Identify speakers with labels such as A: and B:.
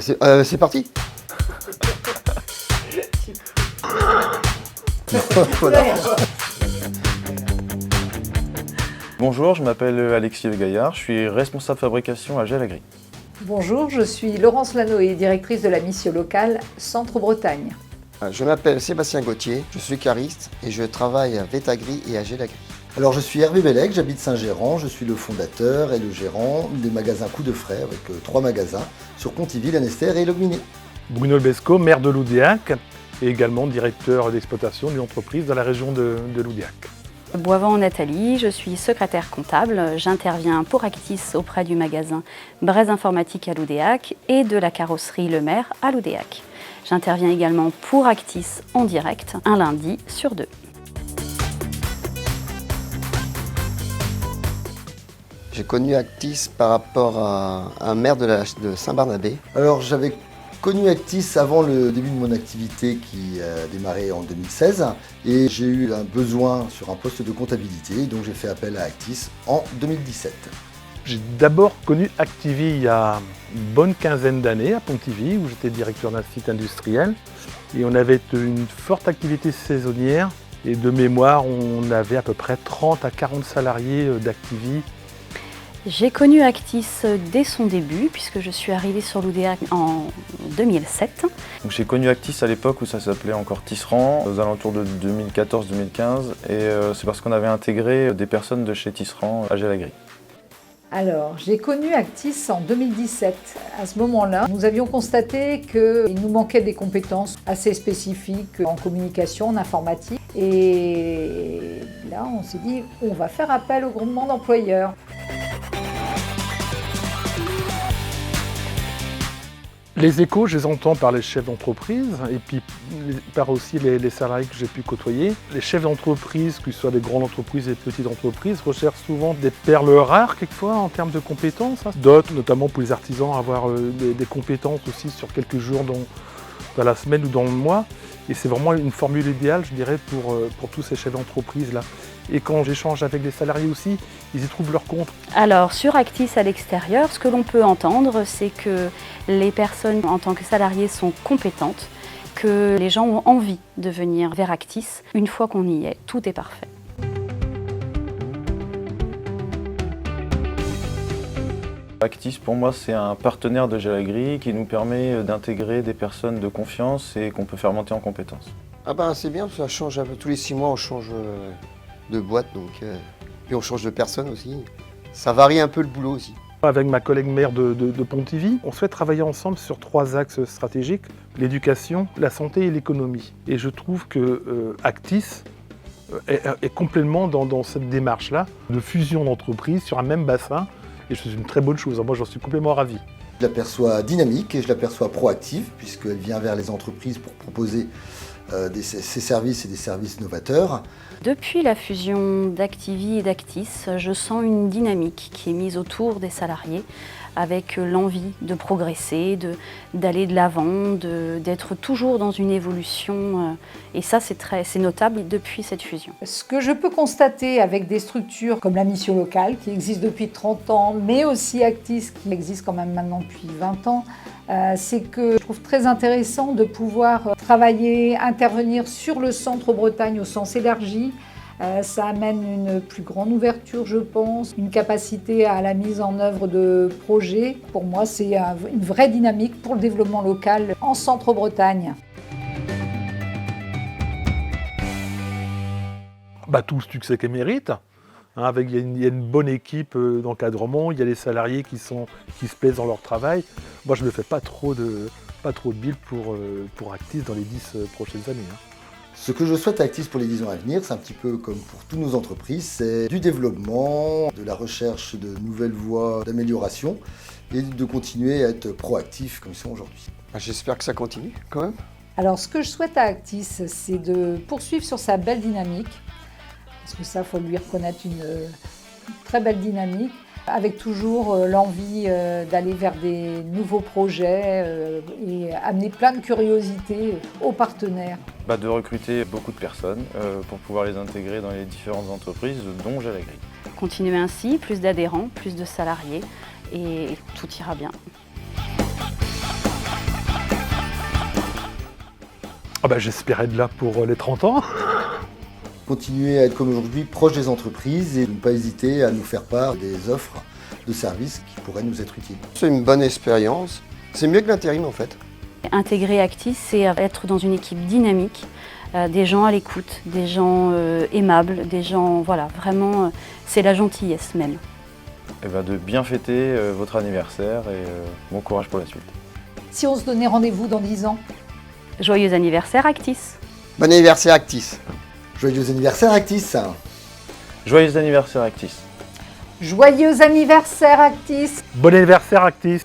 A: C'est parti. Voilà.
B: Bonjour, je m'appelle Alexis Gaillard, je suis responsable fabrication à Gelagri.
C: Bonjour, je suis Laurence Lanoé, directrice de la mission locale Centre-Bretagne.
A: Je m'appelle Sébastien Gauthier, je suis cariste et je travaille à Vétagri et à Gelagri.
D: Alors je suis Hervé Bellec, j'habite Saint-Gérand, je suis le fondateur et le gérant des magasins Coup de Frais avec 3 magasins sur Pontivy, Lanester et Logminé.
E: Bruno Lebesco, maire de Loudéac et également directeur d'exploitation d'une entreprise dans la région de Loudéac.
F: Boivant Nathalie, je suis secrétaire comptable. J'interviens pour Actis auprès du magasin Braise Informatique à Loudéac et de la carrosserie Le Maire à Loudéac. J'interviens également pour Actis en direct, un lundi sur 2.
A: J'ai connu Actis par rapport à un maire de Saint-Barnabé.
D: Alors j'avais connu Actis avant le début de mon activité qui a démarré en 2016 et j'ai eu un besoin sur un poste de comptabilité, donc j'ai fait appel à Actis en 2017.
E: J'ai d'abord connu Activie il y a une bonne quinzaine d'années à Pontivy où j'étais directeur d'un site industriel et on avait une forte activité saisonnière et de mémoire on avait à peu près 30 à 40 salariés d'Activie.
F: J'ai connu Actis dès son début, puisque je suis arrivée sur Loudéac en 2007.
B: J'ai connu Actis à l'époque où ça s'appelait encore Tisserand, aux alentours de 2014-2015, et c'est parce qu'on avait intégré des personnes de chez Tisserand à Gelagri.
C: Alors, j'ai connu Actis en 2017. À ce moment-là, nous avions constaté qu'il nous manquait des compétences assez spécifiques en communication, en informatique. Et là, on s'est dit, on va faire appel au groupement d'employeurs.
E: Les échos, je les entends par les chefs d'entreprise et puis par aussi les salariés que j'ai pu côtoyer. Les chefs d'entreprise, que ce soit des grandes entreprises et des petites entreprises, recherchent souvent des perles rares quelquefois en termes de compétences. D'autres, notamment pour les artisans, avoir des compétences aussi sur quelques jours dans la semaine ou dans le mois. Et c'est vraiment une formule idéale, je dirais, pour tous ces chefs d'entreprise-là. Et quand j'échange avec les salariés aussi, ils y trouvent leur compte.
F: Alors, sur Actis à l'extérieur, ce que l'on peut entendre, c'est que les personnes en tant que salariés sont compétentes, que les gens ont envie de venir vers Actis. Une fois qu'on y est, tout est parfait.
B: Actis, pour moi, c'est un partenaire de Gelagri qui nous permet d'intégrer des personnes de confiance et qu'on peut faire monter en compétences.
A: Ah ben c'est bien, ça change un peu. Tous les 6 mois on change de boîte, donc, puis on change de personne aussi. Ça varie un peu le boulot aussi.
E: Avec ma collègue maire de Pontivy, on souhaite travailler ensemble sur 3 axes stratégiques, l'éducation, la santé et l'économie. Et je trouve que Actis est complètement dans cette démarche-là de fusion d'entreprises sur un même bassin. Et c'est une très bonne chose, moi j'en suis complètement ravi.
D: Je l'aperçois dynamique et je l'aperçois proactive puisqu'elle vient vers les entreprises pour proposer ses services et des services novateurs.
F: Depuis la fusion d'Activie et d'Actis, je sens une dynamique qui est mise autour des salariés avec l'envie de progresser, d'aller de l'avant, d'être toujours dans une évolution. Et ça, c'est notable depuis cette fusion.
C: Ce que je peux constater avec des structures comme la mission locale, qui existe depuis 30 ans, mais aussi Actis, qui existe quand même maintenant depuis 20 ans, c'est que je trouve très intéressant de pouvoir travailler, intervenir sur le Centre-Bretagne au sens élargi. Ça amène une plus grande ouverture, je pense, une capacité à la mise en œuvre de projets. Pour moi, c'est une vraie dynamique pour le développement local en Centre-Bretagne.
E: Tout le succès qu'elle mérite. Il y a une bonne équipe d'encadrement, il y a les salariés qui se plaisent dans leur travail. Moi, je ne me fais pas trop de billes pour Actis dans les 10 prochaines années.
D: Ce que je souhaite à Actis pour les 10 ans à venir, c'est un petit peu comme pour toutes nos entreprises, c'est du développement, de la recherche de nouvelles voies d'amélioration et de continuer à être proactif comme ils sont aujourd'hui.
A: J'espère que ça continue quand même.
C: Alors ce que je souhaite à Actis, c'est de poursuivre sur sa belle dynamique, parce que ça, il faut lui reconnaître une très belle dynamique, avec toujours l'envie d'aller vers des nouveaux projets et amener plein de curiosité aux partenaires.
B: De recruter beaucoup de personnes pour pouvoir les intégrer dans les différentes entreprises, dont Gelagri.
F: Continuer ainsi, plus d'adhérents, plus de salariés, et tout ira bien.
E: J'espère être là pour les 30 ans.
D: Continuer à être comme aujourd'hui proche des entreprises et ne pas hésiter à nous faire part des offres de services qui pourraient nous être utiles.
A: C'est une bonne expérience. C'est mieux que l'intérim en fait.
F: Intégrer Actis, c'est être dans une équipe dynamique, des gens à l'écoute, des gens aimables, des gens, voilà, vraiment, c'est la gentillesse même.
B: Et de bien fêter votre anniversaire et bon courage pour la suite.
C: Si on se donnait rendez-vous dans 10 ans?
F: Joyeux anniversaire Actis!
A: Bon anniversaire Actis.
D: Joyeux anniversaire Actis!
B: Joyeux anniversaire Actis!
C: Joyeux anniversaire Actis!
E: Bon anniversaire Actis!